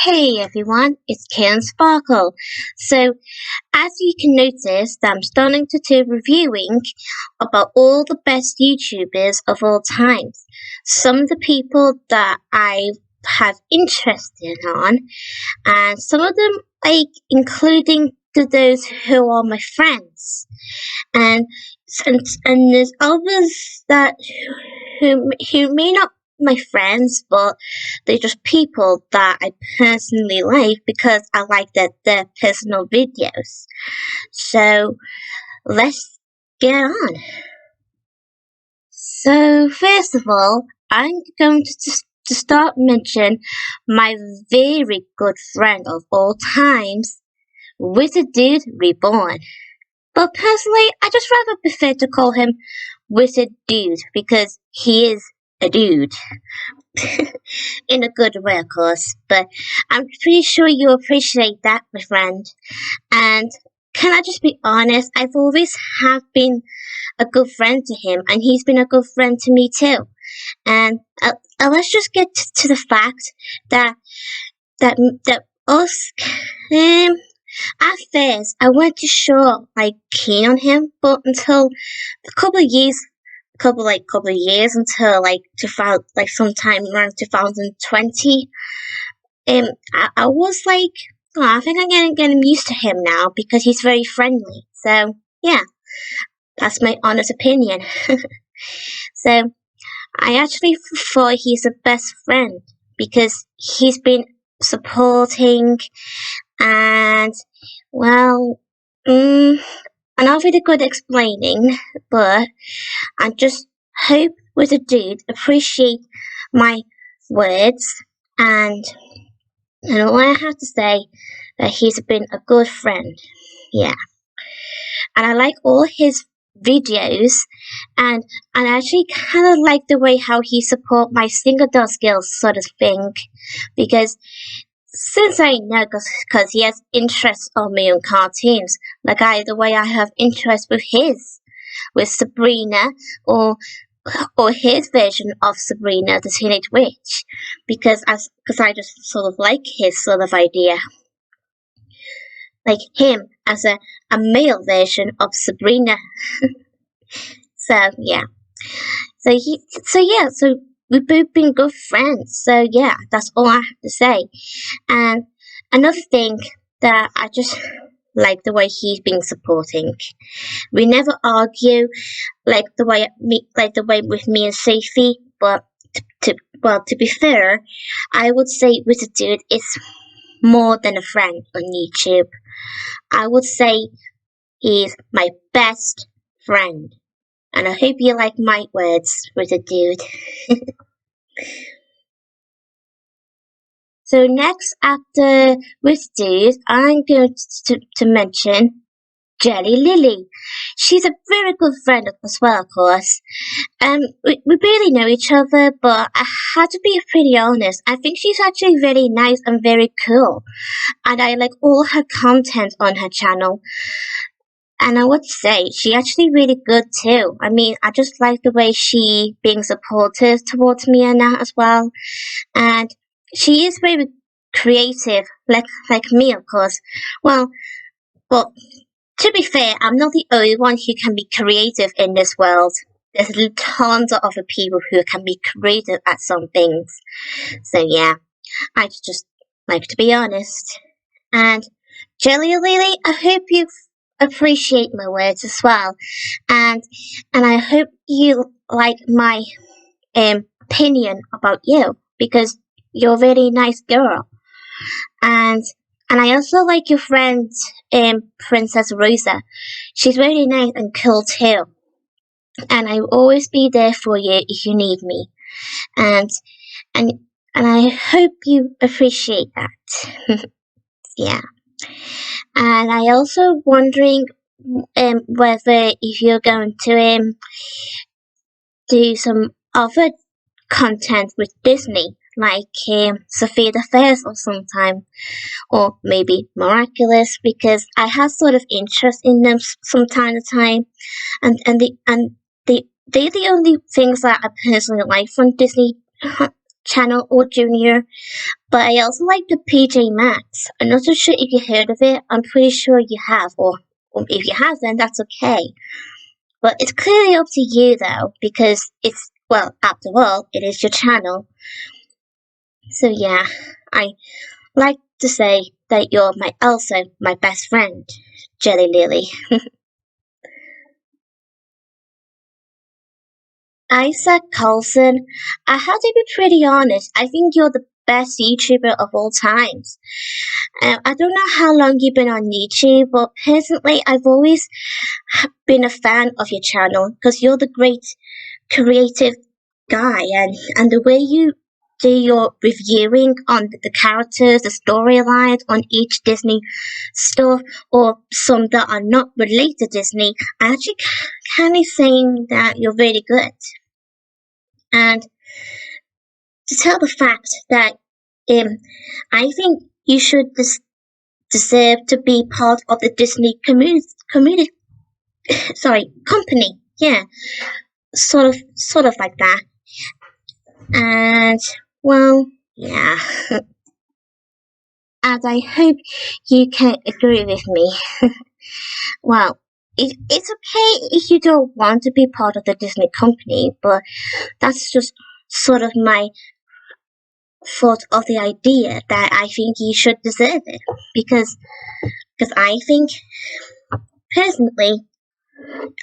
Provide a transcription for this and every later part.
Hey everyone, it's Karen Sparkle. So, as you can notice, I'm starting to do reviewing about all the best YouTubers of all times. Some of the people that I have interest in on, and some of them including to those who are my friends, and and there's others that who may not my friends, but they're just people that I personally like because I like their personal videos. So let's get on. So first of all, I'm going to start mention my very good friend of all times, Wizard Dude Reborn. But personally, I just rather prefer to call him Wizard Dude because he is a dude. In a good way, of course, but I'm pretty sure you appreciate that, my friend. And can I just be honest? I've always have been a good friend to him, and he's been a good friend to me too. And let's just get to the fact that that us at first I wasn't too sure keen on him, but until a couple of years until sometime around 2020. I was like, oh, I think I'm getting used to him now because he's very friendly. So yeah, that's my honest opinion. So I actually thought he's the best friend because he's been supporting and well, I'm not really good at explaining, but I just hope with a dude appreciate my words and all I have to say that he's been a good friend. Yeah. And I like all his videos and I actually kinda like the way how he support my single dog skills sort of thing because since I know, because he has interest on me on cartoons, the way I have interest with Sabrina, or his version of Sabrina the Teenage Witch, because I just sort of like his sort of idea, like him as a male version of Sabrina. So yeah, so we've both been good friends. So yeah, that's all I have to say. And another thing that I just like the way he's been supporting. We never argue like the way with me and Sophie, but to be fair, I would say Wizard Dude is more than a friend on YouTube. I would say he's my best friend. And I hope you like my words, Wizard Dude. So next, after Wizard Dude, I'm going to mention Jelly Lily. She's a very good friend as well, of course. We barely know each other, but I had to be pretty honest. I think she's actually very nice and very cool. And I like all her content on her channel. And I would say she actually really good too. I mean, I just like the way she being supportive towards me and that as well. And she is very creative, like me, of course. Well, to be fair, I'm not the only one who can be creative in this world. There's tons of other people who can be creative at some things. So yeah, I just like to be honest. And Jelly Lily, I hope you appreciate my words as well. And I hope you like my opinion about you because you're a very nice girl. And I also like your friend Princess Rosa. She's very nice and cool too. And I will always be there for you if you need me. And and I hope you appreciate that. Yeah. And I also wondering whether if you're going to do some other content with Disney, like Sophia the First or sometime, or maybe Miraculous, because I have sort of interest in them from time to time, and they're the only things that I personally like from Disney channel or Junior, but I also like the PJ Masks. I'm not so sure if you heard of it. I'm pretty sure you have, or if you haven't, that's okay. But it's clearly up to you though, because it's, well, after all, it is your channel. So yeah, I like to say that you're also my best friend, Jelly Lily. Isaac Coulson, I have to be pretty honest, I think you're the best YouTuber of all times. I don't know how long you've been on YouTube, but personally, I've always been a fan of your channel because you're the great creative guy, and the way you do your reviewing on the characters, the storylines on each Disney stuff, or some that are not related to Disney, I actually kind of saying that you're really good. And to tell the fact that um, I think you should deserve to be part of the Disney community, sorry, company. Yeah, sort of like that. And well, yeah. And I hope you can agree with me. Well, it's okay if you don't want to be part of the Disney company, but that's just sort of my thought of the idea that I think you should deserve it because I think personally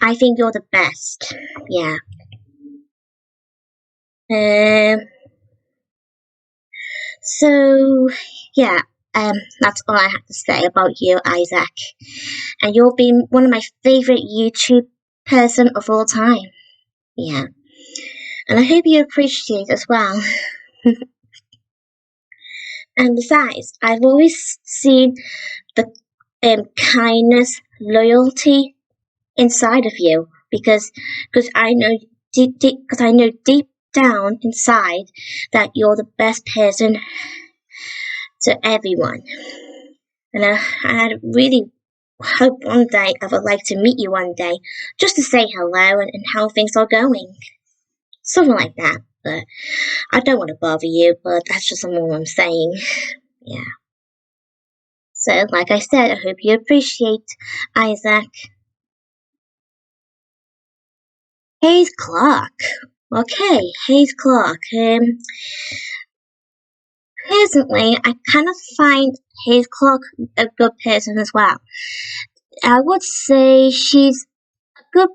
I think you're the best. Yeah. Um. So yeah. That's all I have to say about you, Isaac. And you'll be one of my favorite YouTube person of all time. Yeah. And I hope you appreciate as well. And besides, I've always seen the kindness, loyalty inside of you because I know because I know deep down inside that you're the best person to everyone. And I really hope one day I would like to meet you one day just to say hello and how things are going. Something like that. But I don't want to bother you, but that's just something I'm saying. Yeah. So, like I said, I hope you appreciate Isaac. Hayes Clark. Okay, Hayes Clark. Personally, I kind of find Hayes Clark a good person as well. I would say she's a good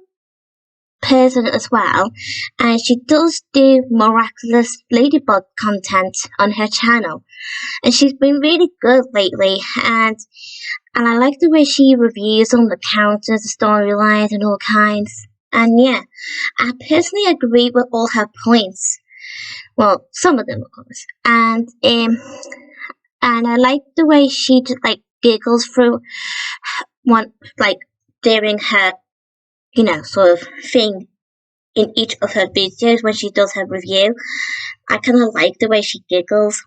person as well, and she does do miraculous ladybug content on her channel, and she's been really good lately, and I like the way she reviews on the counters, the storylines, and all kinds. And yeah, I personally agree with all her points. Well, some of them, of course. And I like the way she like giggles through one like during her, sort of thing in each of her videos when she does her review. I kind of like the way she giggles.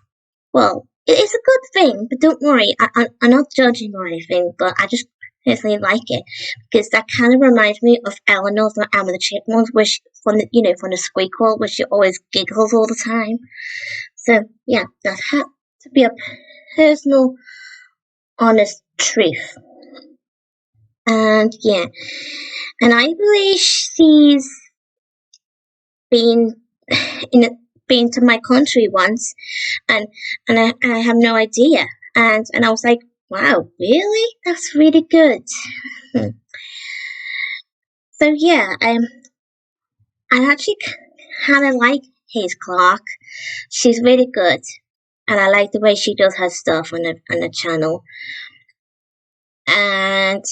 Well, it's a good thing, but don't worry, I'm not judging or anything, but I just personally like it because that kind of reminds me of Eleanor from Alma the Chipmunks, which from the squeakquel, where she always giggles all the time. So yeah, that had to be a personal, honest truth. And yeah, and I believe she's been in a, been to my country once, and I have no idea, and I was like, wow, really? That's really good. So yeah, I actually kind of like Hayes Clark. She's really good, and I like the way she does her stuff on the channel. And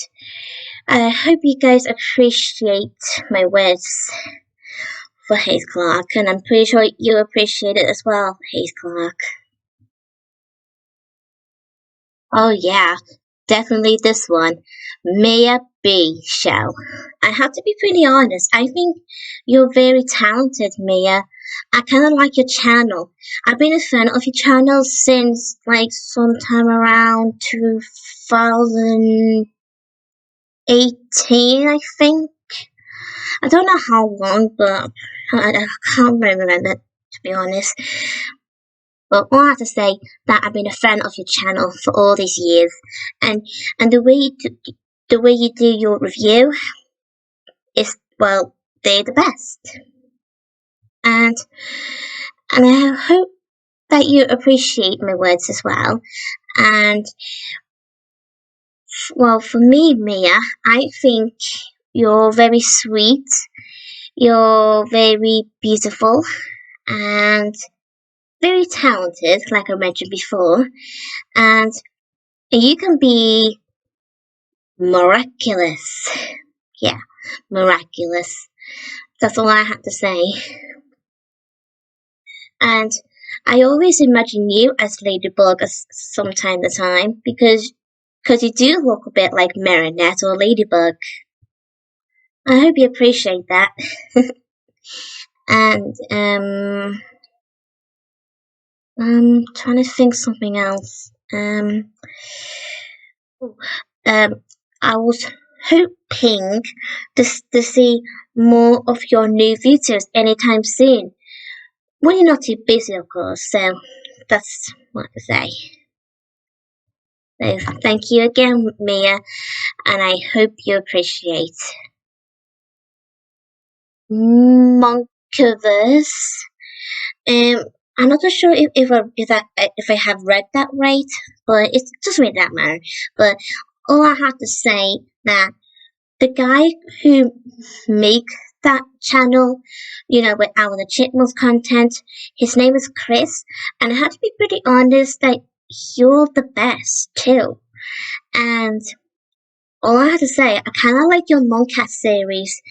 I hope you guys appreciate my words for Hayes Clark, and I'm pretty sure you appreciate it as well, Hayes Clark. Oh yeah, definitely this one. Maya B show. I have to be pretty honest. I think you're very talented, Maya. I kind of like your channel. I've been a fan of your channel since like sometime around 2018, I think. I don't know how long, but I can't remember, to be honest. Well, all I have to say that I've been a fan of your channel for all these years, and the way you do your review is, well, they're the best. And I hope that you appreciate my words as well. And well, for me, Mia, I think you're very sweet. You're very beautiful and very talented, like I mentioned before. And you can be miraculous. Yeah, miraculous. That's all I have to say. And I always imagine you as Ladybug some time to time because you do look a bit like Marinette or Ladybug. I hope you appreciate that. And I'm trying to think something else. I was hoping to see more of your new videos anytime soon. When you're not too busy, of course. So that's what I say. So thank you again, Mia, and I hope you appreciate Monkiverse. I'm not too sure if I have read that right, but it doesn't really that matter. But all I have to say that the guy who make that channel, with Alan the Chipmunk content, his name is Chris, and I have to be pretty honest that you're the best too. And all I have to say, I kind of like your Moncast series.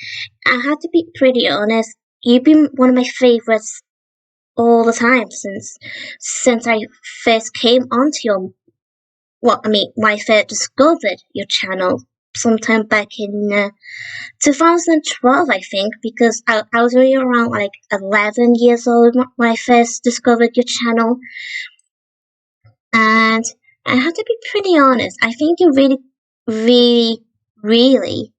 I have to be pretty honest. You've been one of my favorites all the time since I first came onto when I first discovered your channel sometime back in 2012, I think, because I was only around like 11 years old when I first discovered your channel. And I have to be pretty honest, I think you're really, really, really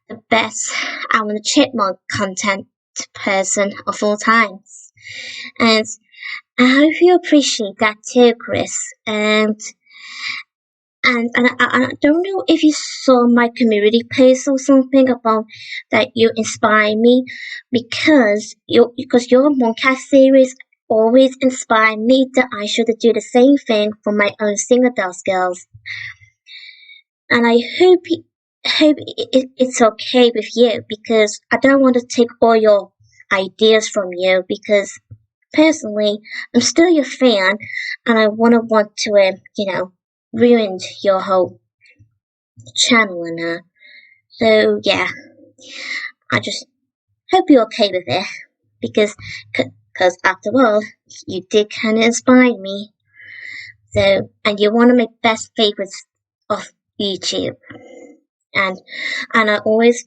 the best Alan the Chipmunk content person of all times. And I hope you appreciate that too, Chris. And I don't know if you saw my community post or something about that you inspire me because your Moncast series always inspire me that I should do the same thing for my own single dolls girls. And I hope it's okay with you because I don't want to take all your ideas from you because personally I'm still your fan and I want to ruined your whole channel and that. So yeah, I just hope you're okay with it because after all, you did kind of inspire me. So, and you're one of my best favorites of YouTube, and I always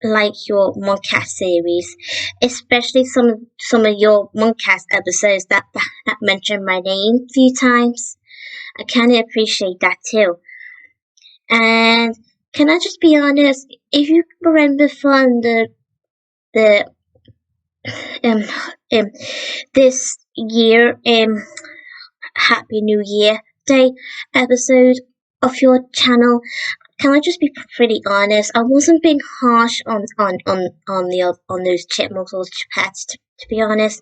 like your Moncast series, especially some of your Moncast episodes that mention my name a few times. I kind of appreciate that too. And can I just be honest? If you remember from the this year Happy New Year Day episode of your channel, can I just be pretty honest? I wasn't being harsh on those chipmunks or pets. To be honest,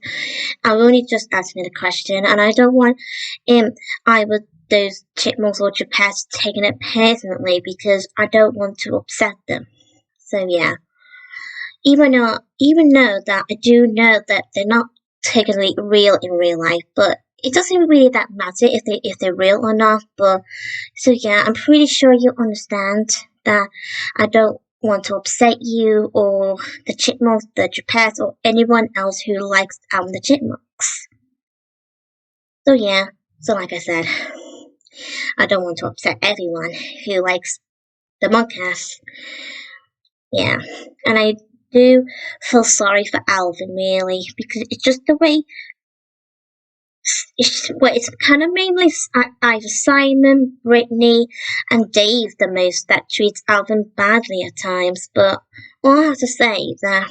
I'm only just asking a question, and I don't want either those chipmunks or pets taking it personally because I don't want to upset them. So yeah, even though that I do know that they're not technically real in real life, but it doesn't really that matter if they're real or not. But so yeah, I'm pretty sure you understand that I don't want to upset you or the chipmunks, the pets, or anyone else who likes the chipmunks. So yeah, so like I said, I don't want to upset everyone who likes the Moncast. Yeah, and I do feel sorry for Alvin really because it's just the way. It's kind of mainly either Simon, Brittany, and Dave the most that treats Alvin badly at times. But all I have to say is that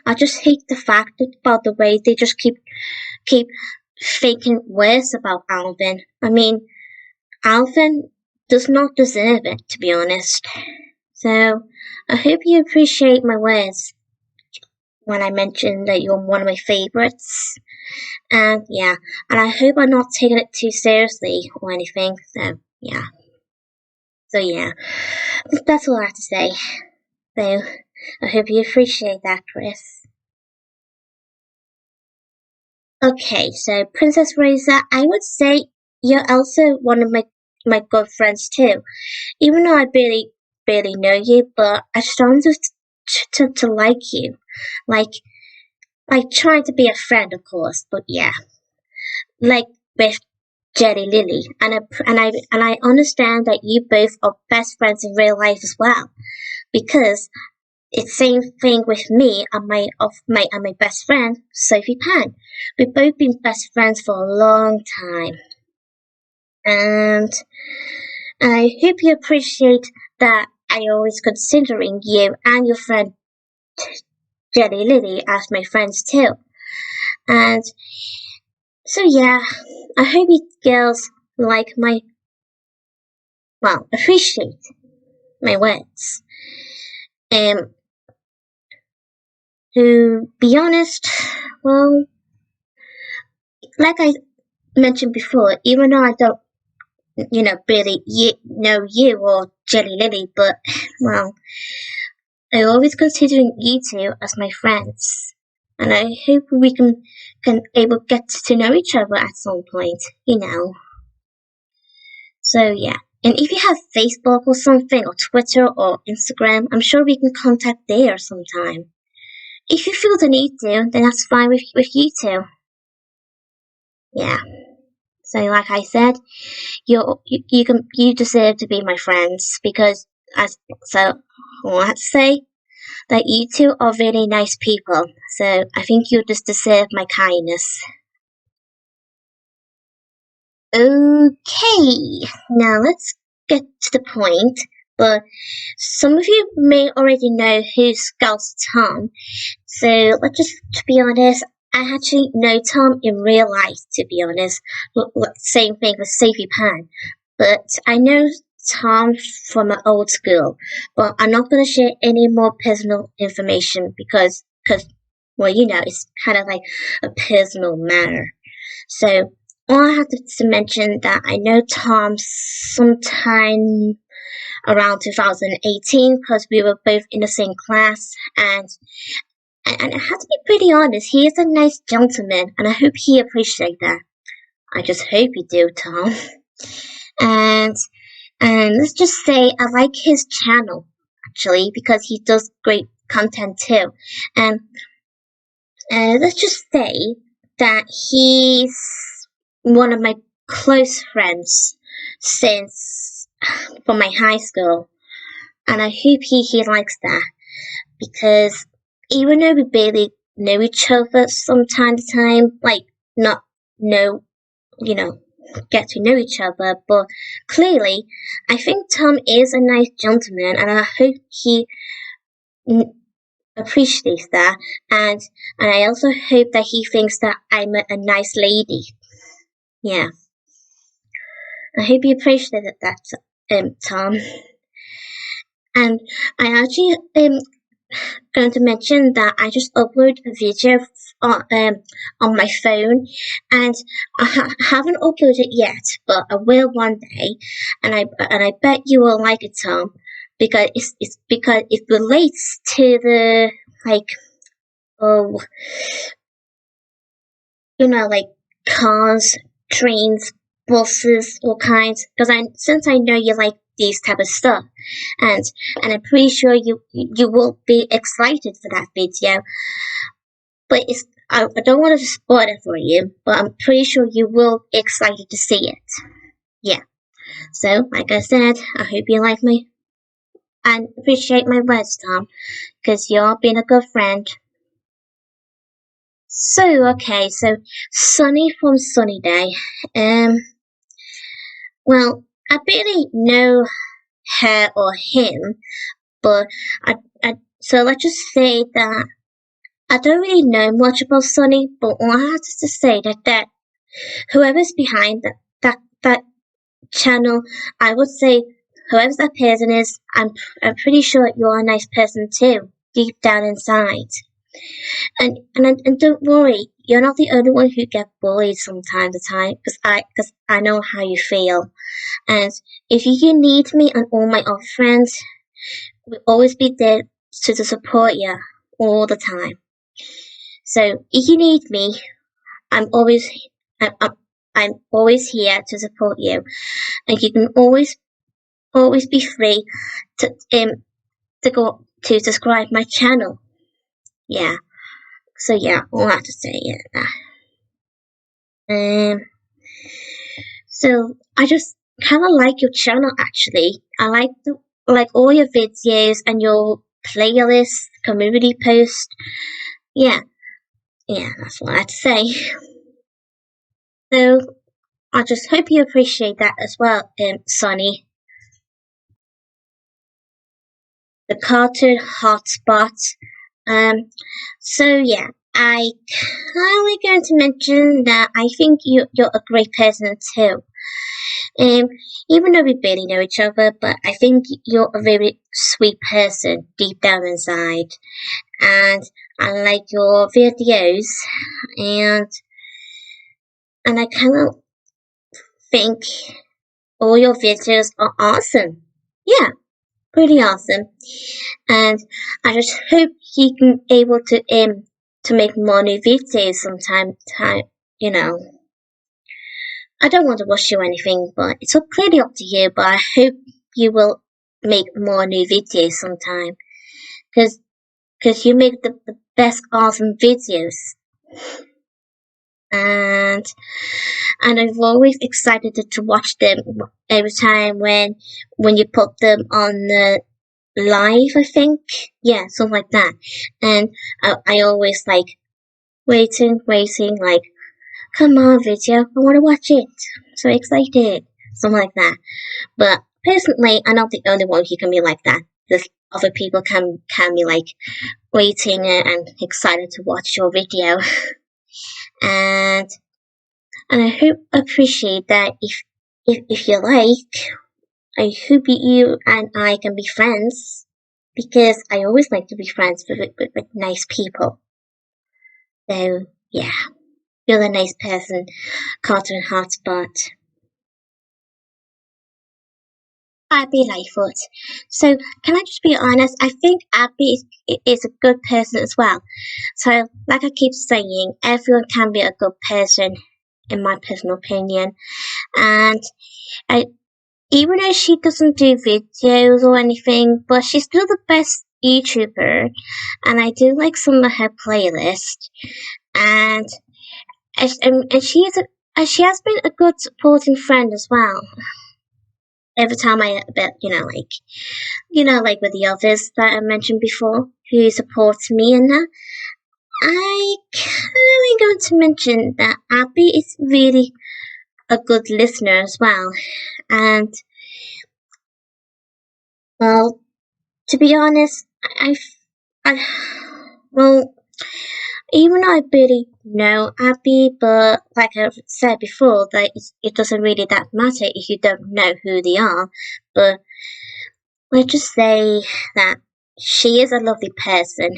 I just hate the fact about the way they just keep thinking worse about Alvin. I mean, Alvin does not deserve it, to be honest. So, I hope you appreciate my words when I mentioned that you're one of my favorites. And yeah, and I hope I'm not taking it too seriously or anything. So, yeah. So, yeah, that's all I have to say. So, I hope you appreciate that, Chris. Okay, so Princess Rosa, I would say you're also one of my good friends too. Even though I barely know you, but I started to like you, like trying to be a friend, of course. But yeah, like with Jelly Lily, and I understand that you both are best friends in real life as well, because it's same thing with me and my best friend Sophie Pan. We've both been best friends for a long time, and I hope you appreciate that I always considering you and your friend Jelly Lily as my friends too. And so yeah, I hope you girls like appreciate my words. Um, to be honest, well, like I mentioned before, even though I don't, really know you or Jelly Lily, but well, I always considering you two as my friends, and I hope we can able get to know each other at some point. So yeah. And if you have Facebook or something, or Twitter or Instagram, I'm sure we can contact there sometime. If you feel the need to, then that's fine with you two. Yeah. So like I said, you deserve to be my friends because I want to say that you two are really nice people. So I think you just deserve my kindness. Okay, now let's get to the point. But some of you may already know who Scout's Tom. So let's just, to be honest, I actually know Tom in real life, to be honest. Same thing with Sophie Pan. But I know Tom from an old school. But I'm not going to share any more personal information because, well, it's kind of like a personal matter. So all I have to mention that I know Tom sometime around 2018 because we were both in the same class, and I have to be pretty honest, he is a nice gentleman, and I hope he appreciates that. I just hope you do, Tom. And let's just say I like his channel actually because he does great content too, and let's just say that he's one of my close friends since from my high school, and I hope he likes that because even though we barely know each other from time to time, like not know, get to know each other, but clearly, I think Tom is a nice gentleman, and I hope he appreciates that, and I also hope that he thinks that I'm a nice lady. Yeah, I hope you appreciate that, Tom. And I actually going to mention that I just uploaded a video on my phone, and I haven't uploaded it yet, but I will one day, and I bet you will like it, Tom, because it's because it relates to the like oh like cars, trains, buses, all kinds. Because since I know you like these type of stuff, and I'm pretty sure you will be excited for that video. But I don't want to spoil it for you, but I'm pretty sure you will be excited to see it. Yeah. So, like I said, I hope you like me and appreciate my words, Tom, because you're being a good friend. So, okay, so Sunny from Sunny Day. Well, I barely know her or him, but so let's just say that I don't really know much about Sunny, but all I have to say that whoever's behind that channel, I would say whoever that person is, I'm pretty sure you're a nice person too, deep down inside. And don't worry, you're not the only one who get bullied from time to time, because I know how you feel. And if you need me and all my other friends, we'll always be there to support you all the time. So if you need me, I'm always I'm, I'm, I'm always here to support you, and you can always be free to go to subscribe my channel. Yeah. So yeah, all I have to say is that. So I just kind of like your channel actually. I like all your videos and your playlist, community post. Yeah, yeah, that's what I have to say. So I just hope you appreciate that as well, Sonny. The cartoon hotspot. Um, so yeah, I kindly going to mention that I think you're a great person too. Um, Even though we barely know each other, but I think you're a very sweet person deep down inside, and I like your videos, and I kind of think all your videos are awesome. Yeah, pretty awesome, and I just hope you can able to make more new videos sometime. Time, you know. I don't want to rush you or anything, but it's completely up to you. But I hope you will make more new videos sometime, cause you make the best awesome videos, and I'm always excited to watch them every time when you put them on the live. I think, yeah, something like that, and I always like waiting, like, come on, video, I want to watch it. So excited, something like that. But personally, I'm not the only one who can be like that. There's other people can be like waiting and excited to watch your video, and I hope appreciate that if you like. I hope you and I can be friends, because I always like to be friends with nice people. So yeah, you're the nice person, Cartoon Hotspot. Abby Lightfoot. So, can I just be honest? I think Abby is a good person as well. So, like I keep saying, everyone can be a good person, in my personal opinion. And I, even though she doesn't do videos or anything, but she's still the best YouTuber. And I do like some of her playlists. And and she has been a good supporting friend as well. Every time like with the others that I mentioned before, who support me and that, I am going to mention that Abby is really a good listener as well. And, well, to be honest, I well, even though I barely know Abby, but like I've said before, that it doesn't really that matter if you don't know who they are. But let's just say that she is a lovely person.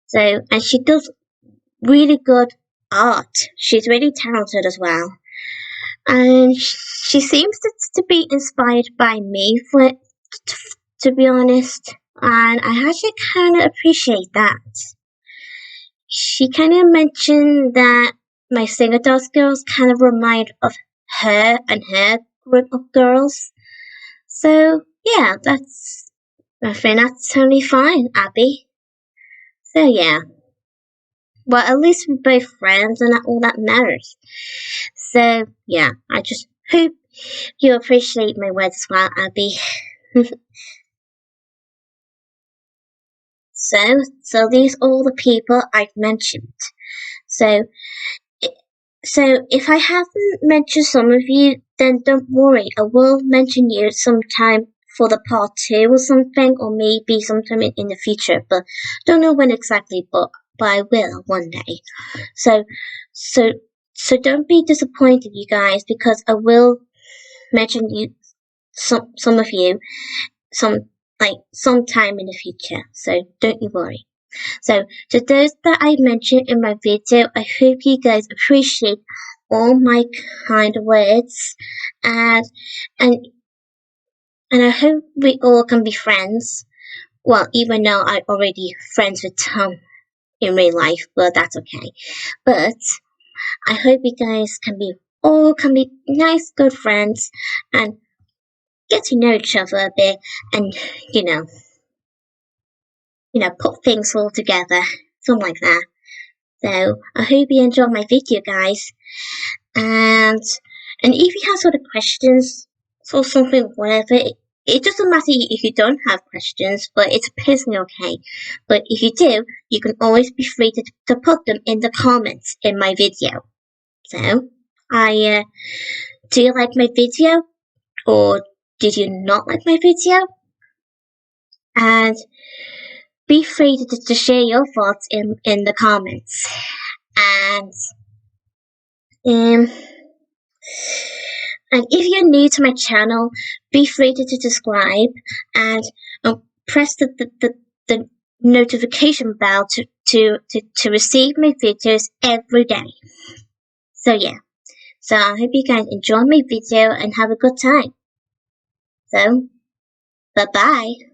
So, and she does really good art. She's really talented as well. And she seems to be inspired by me, to be honest. And I actually kind of appreciate that. She kind of mentioned that my Singer Dolls girls kind of remind of her and her group of girls. So, yeah, I think that's totally fine, Abby. So, yeah. Well, at least we're both friends, and all that matters. So, yeah, I just hope you appreciate my words as well, Abby. So these are all the people I've mentioned. So, so if I haven't mentioned some of you, then don't worry, I will mention you sometime for the part 2 or something, or maybe sometime in the future, but don't know when exactly, but I will one day. So so so don't be disappointed, you guys, because I will mention you some of you sometime in the future. So don't you worry. So to those that I mentioned in my video, I hope you guys appreciate all my kind words, and and and I hope we all can be friends. Well, even though I'm already friends with Tom in real life, but that's okay. But I hope you guys can be nice, good friends, and get to know each other a bit, and you know, put things all together, something like that. So I hope you enjoy my video, guys. And if you have sort of questions or something, whatever, it doesn't matter if you don't have questions, but it's personally okay. But if you do, you can always be free to put them in the comments in my video. So, do you like my video, or did you not like my video? And be free to share your thoughts in the comments. And um, and if you're new to my channel, be free to subscribe and press the notification bell to receive my videos every day. So yeah. So I hope you guys enjoy my video and have a good time. So, bye bye.